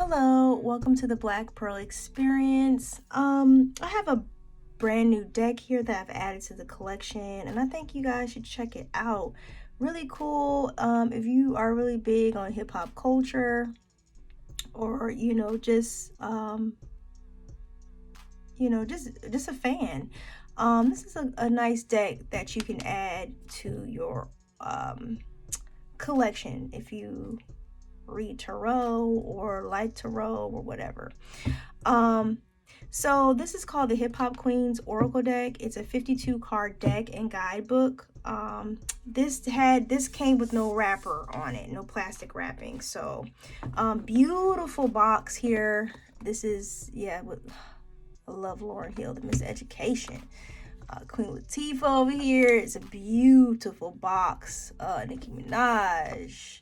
Hello, welcome to the Black Pearl Experience. I have a brand new deck here that I've added to the collection, and I think you guys should check it out. Really cool. If you are really big on hip hop culture, or just just a fan. This is a nice deck that you can add to your collection if you read tarot or like tarot or whatever. So this is called the Hip Hop Queens Oracle deck. It's a 52 card deck and guidebook. This came with no wrapper on it, no plastic wrapping. So beautiful box here. This is with I love Lauryn Hill, the Miss Education. Queen Latifah over here. It's a beautiful box. Nicki Minaj.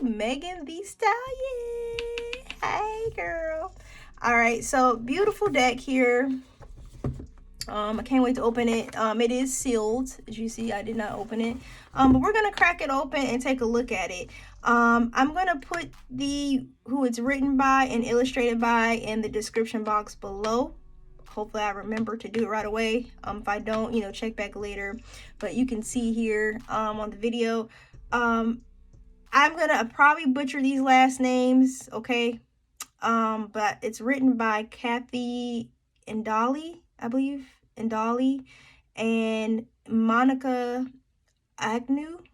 Megan Thee Stallion. Hey girl. All right, so beautiful deck here. I can't wait to open it. It is sealed, as you see. I did not open it, but we're gonna crack it open and take a look at it. I'm gonna put who it's written by and illustrated by in the description box below. Hopefully I remember to do it right away. If I don't, check back later. But you can see here on the video. I'm gonna probably butcher these last names, okay? But it's written by Kathy Iandoli, I believe, and Monica Ahanonu.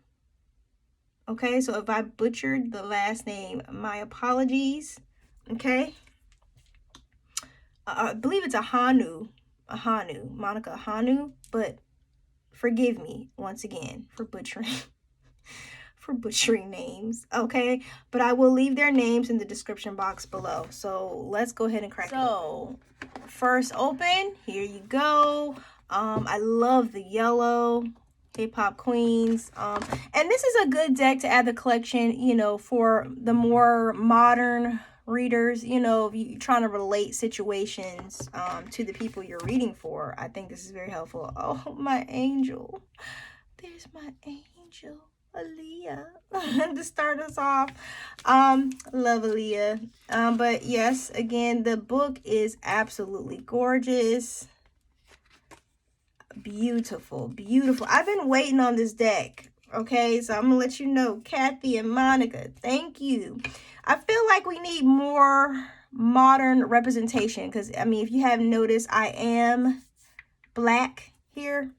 Okay, so if I butchered the last name, my apologies. Okay. I believe it's Monica Ahanonu, but forgive me once again for butchering. names, okay? But I will leave their names in the description box below. So let's go ahead and crack it open. First open, here you go. I love the yellow Hip Hop Queens. And this is a good deck to add the collection, for the more modern readers, if you're trying to relate situations to the people you're reading for. I think this is very helpful. Oh, my angel. There's my angel. Aaliyah to start us off. Love Aaliyah. But yes, again, the book is absolutely gorgeous. Beautiful. I've been waiting on this deck. Okay, so I'm gonna let you know, Kathy and Monica, thank you. I feel like we need more modern representation because, if you haven't noticed, I am black here.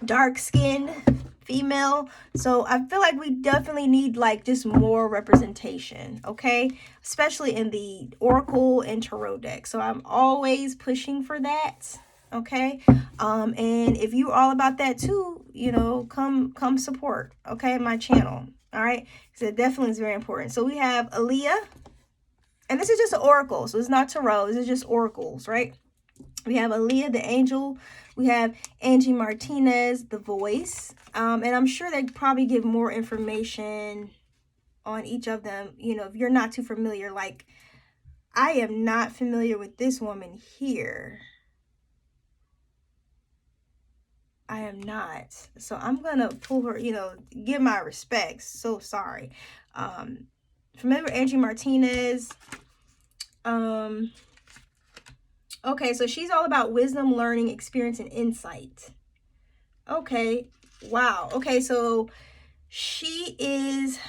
Dark skin. Female, so I feel like we definitely need just more representation, okay, especially in the oracle and tarot deck. So I'm always pushing for that, okay. And if you're all about that too, come support, okay, my channel. All right, so it definitely is very important. So we have Aaliyah, and this is just an oracle, so it's not tarot, this is just oracles, right? We have Aaliyah, the angel. We have Angie Martinez, the voice. And I'm sure they probably give more information on each of them, if you're not too familiar. Like, I am not familiar with this woman here. I am not. So I'm going to pull her, give my respects. So sorry. Familiar with Angie Martinez. Okay, so she's all about wisdom, learning, experience, and insight. Okay, wow. Okay, so she is,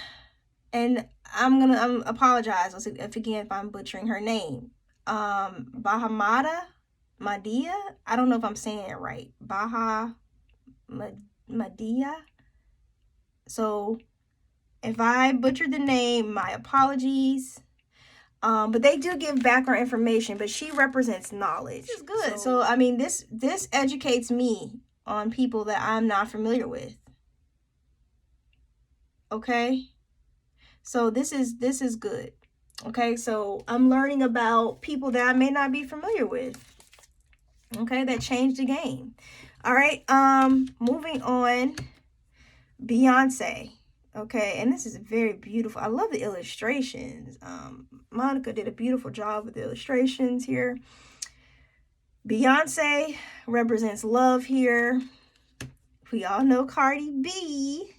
and I'm apologize if I'm butchering her name. Madia. I don't know if I'm saying it right. Madia. So if I butchered the name, my apologies. But they do give background information, but she represents knowledge. This is good. So this educates me on people that I'm not familiar with. Okay? So this is good. Okay? So I'm learning about people that I may not be familiar with. Okay? That changed the game. All right? Moving on. Beyonce. Okay, and this is very beautiful. I love the illustrations. Monica did a beautiful job with the illustrations here. Beyonce represents love here. We all know Cardi B.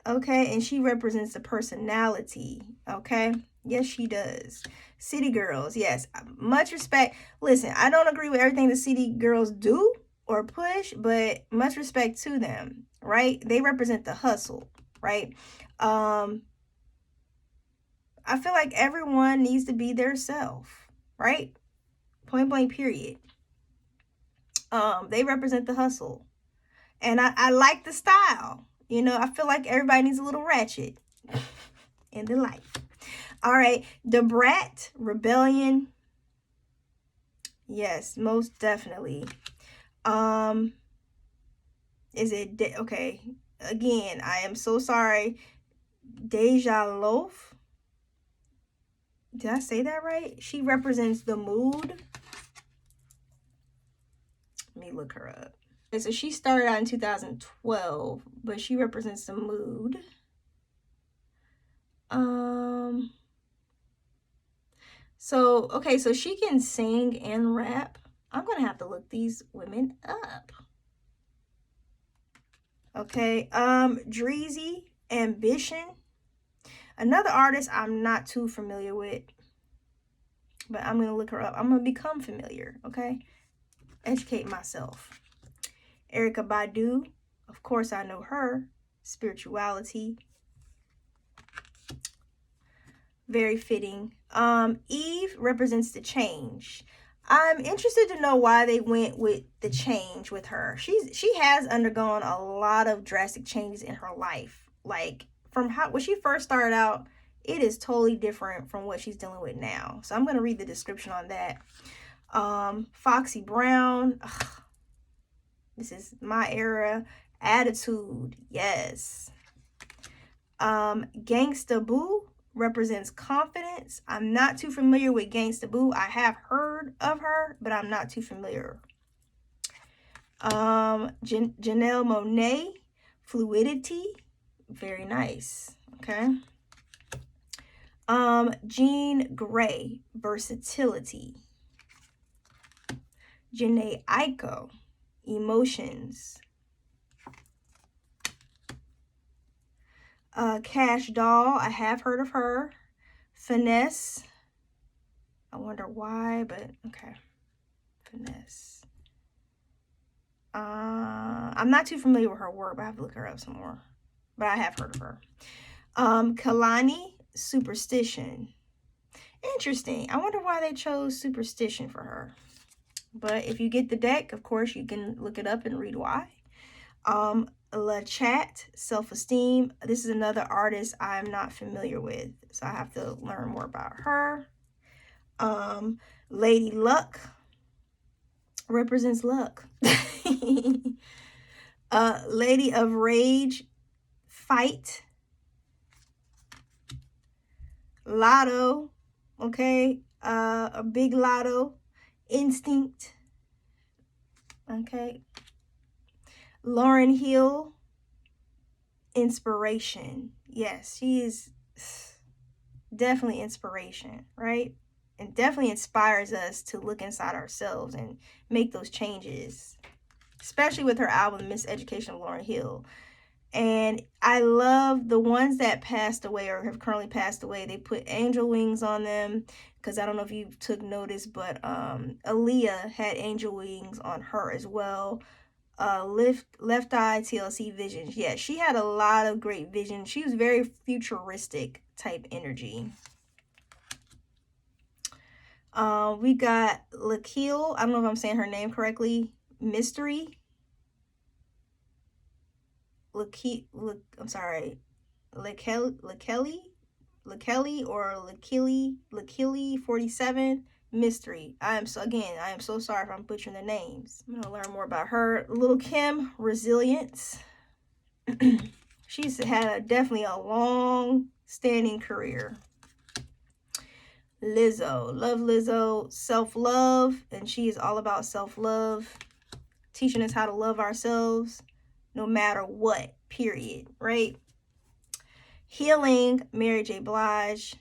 Okay, and she represents the personality Okay? Yes, she does. City girls, yes. Much respect. Listen, I don't agree with everything the city girls do or push, but much respect to them, right? They represent the hustle, right? I feel like everyone needs to be their self, right? Point blank, period. They represent the hustle. And I like the style. You know, I feel like everybody needs a little ratchet in their life. All right, the brat, rebellion. Yes, most definitely. Is it okay? Again, I am so sorry. Deja Loaf. Did I say that right? She represents the mood. Let me look her up. Okay, so she started out in 2012, but she represents the mood. So, okay, so she can sing and rap. I'm going to have to look these women up. Okay, Dreezy, Ambition. Another artist I'm not too familiar with, but I'm going to look her up. I'm going to become familiar, okay? Educate myself. Erykah Badu, of course I know her. Spirituality. Very fitting. Eve represents the change. I'm interested to know why they went with the change with her. She has undergone a lot of drastic changes in her life. Like from when she first started out, it is totally different from what she's dealing with now. So I'm going to read the description on that. Foxy Brown. Ugh, this is my era. Attitude. Yes. Gangsta Boo represents confidence. I'm not too familiar with Gangsta Boo. I have heard of her, but I'm not too familiar. Janelle Monáe, fluidity. Very nice. Okay. Jean Grey, versatility. Janae Aiko, emotions. Cash Doll, I have heard of her. Finesse, I wonder why, but okay. Finesse. I'm not too familiar with her work, but I have to look her up some more. But I have heard of her. Kalani, superstition. Interesting. I wonder why they chose superstition for her. But if you get the deck, of course, you can look it up and read why. La Chat, self-esteem. This is another artist I'm not familiar with, so I have to learn more about her. Lady Luck represents luck. Lady of Rage, fight. Lotto, okay. A big Lotto, instinct. Okay. Lauryn Hill, inspiration. Yes, she is definitely inspiration, right? And definitely inspires us to look inside ourselves and make those changes, especially with her album Miseducation of Lauryn Hill. And I love the ones that passed away or have currently passed away. They put angel wings on them, because I don't know if you took notice, but Aaliyah had angel wings on her as well. Left Eye, TLC Visions. Yeah, she had a lot of great visions. She was very futuristic type energy. We got Lakil. I don't know if I'm saying her name correctly. Mystery. I'm sorry. Lakeli or Lakili 47. Mystery. I am so sorry if I'm butchering the names. I'm gonna learn more about her. Little Kim, resilience. She's had definitely a long standing career. Lizzo, love Lizzo. Self-love, and she is all about self-love, teaching us how to love ourselves no matter what, period, right? Healing, Mary J. Blige.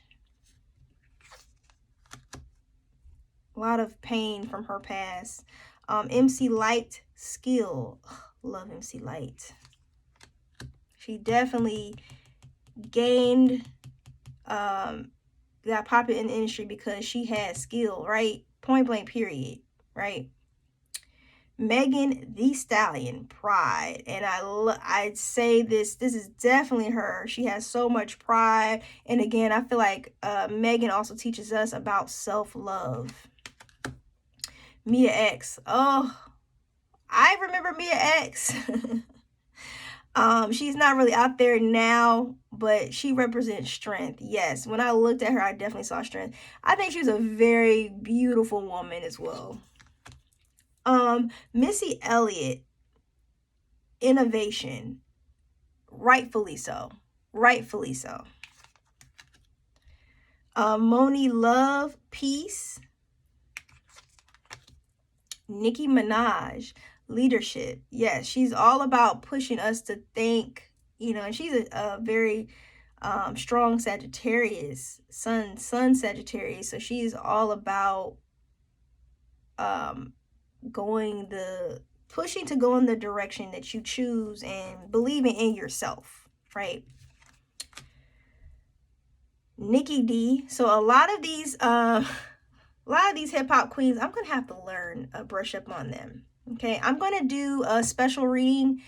A lot of pain from her past. MC Light, skill. Ugh, love MC Light. She definitely gained got popular in the industry because she had skill, right? Point blank, period, right? Megan Thee Stallion, Pride. And I'd say this is definitely her. She has so much pride. And again, I feel like Megan also teaches us about self-love. Mia X. Oh, I remember Mia X. She's not really out there now, but she represents strength. Yes, when I looked at her, I definitely saw strength. I think she was a very beautiful woman as well. Missy Elliott, innovation. Rightfully so. Rightfully so. Moni Love, peace. Nicki Minaj, leadership. Yes, she's all about pushing us to think, you know, and she's a very strong Sagittarius, sun Sagittarius. So she's all about pushing to go in the direction that you choose and believing in yourself, right? Nikki D. So a lot of these hip hop queens, I'm gonna have to learn brush up on them. Okay, I'm gonna do a special reading.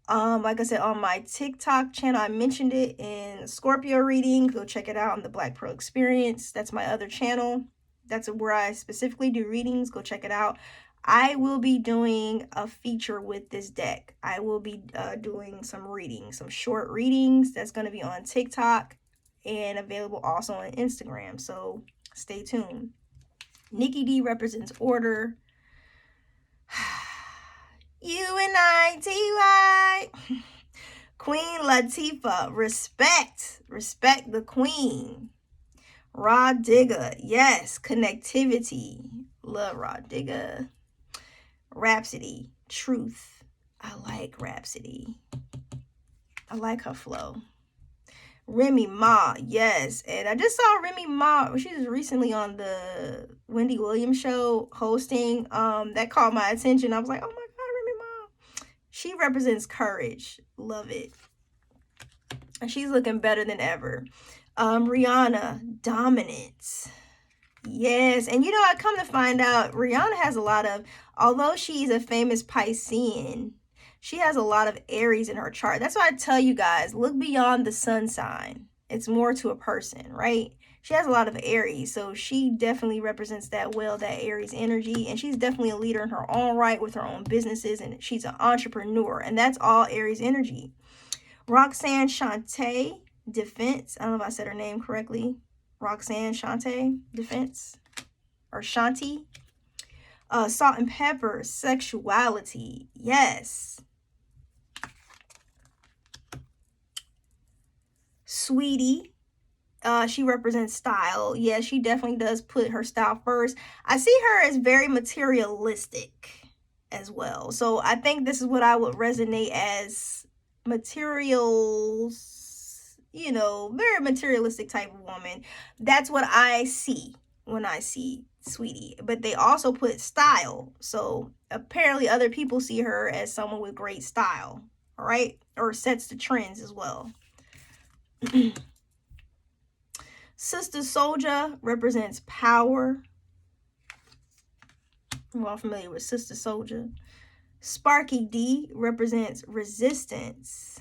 Like I said, on my TikTok channel, I mentioned it in Scorpio reading. Go check it out on the Black Pearl Experience. That's my other channel. That's where I specifically do readings. Go check it out. I will be doing a feature with this deck. I will be doing some readings, some short readings. That's going to be on TikTok and available also on Instagram. So stay tuned. Nikki D represents order. UNITY. Queen Latifah, respect the queen. Rah Digga, yes, connectivity. Love Rah Digga. Rhapsody, truth. I like Rhapsody. I like her flow. Remy Ma, yes. And I just saw Remy Ma. She was recently on the Wendy Williams show hosting. That caught my attention. I was like, oh my God, Remy Ma. She represents courage. Love it. And she's looking better than ever. Rihanna, dominance. Yes. And you know, I come to find out Rihanna has a lot of, although she's a famous Piscean, she has a lot of Aries in her chart. That's why I tell you guys, look beyond the sun sign. It's more to a person, right? She has a lot of Aries, so she definitely represents that well, that Aries energy. And she's definitely a leader in her own right with her own businesses. And she's an entrepreneur. And that's all Aries energy. Roxanne Shante, defense. I don't know if I said her name correctly. Roxanne Shante, defense. Or Shanti. Salt and pepper, sexuality. Yes. Sweetie, she represents style. Yeah, she definitely does put her style first. I see her as very materialistic as well. So I think this is what I would resonate as materials, you know, very materialistic type of woman. That's what I see when I see Sweetie. But they also put style. So apparently other people see her as someone with great style, all right? Or sets the trends as well. Sister Soldier represents power. We're all familiar with Sister Soldier. Sparky D represents resistance.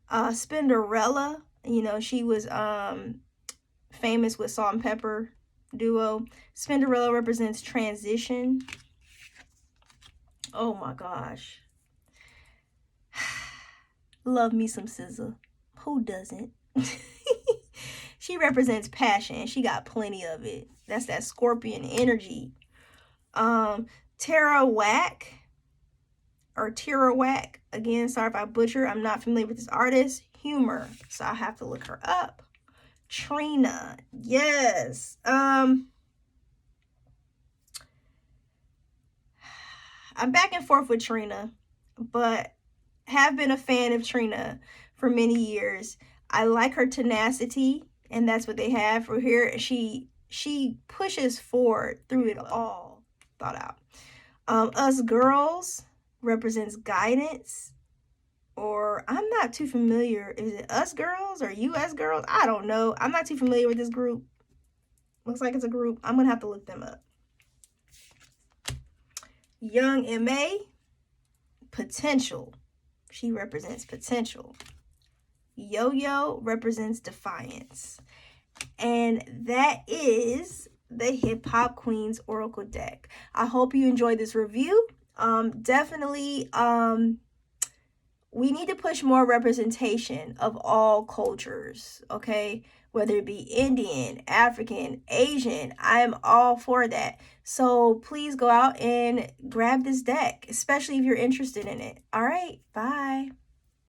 Spinderella, you know, she was famous with Salt and Pepper duo. Spinderella represents transition. Oh my gosh. Love me some SZA. Who doesn't? She represents passion. She got plenty of it. That's that Scorpion energy. Tara Whack. Or Tara Whack. Again, sorry if I butcher. I'm not familiar with this artist. Humor. So I have to look her up. Trina. Yes. I'm back and forth with Trina. But have been a fan of Trina for many years. I like her tenacity, and that's what they have for here. She pushes forward through it all. Thought out. Us Girls represents guidance. or I'm not too familiar. Is it Us Girls or US Girls? I don't know. I'm not too familiar with this group. Looks like it's a group. I'm going to have to look them up. Young M.A., potential. She represents potential. Yo-Yo represents defiance. And that is the Hip Hop Queens Oracle deck. I hope you enjoyed this review. Definitely, we need to push more representation of all cultures, okay? Whether it be Indian, African, Asian, I am all for that. So please go out and grab this deck, especially if you're interested in it. All right, bye.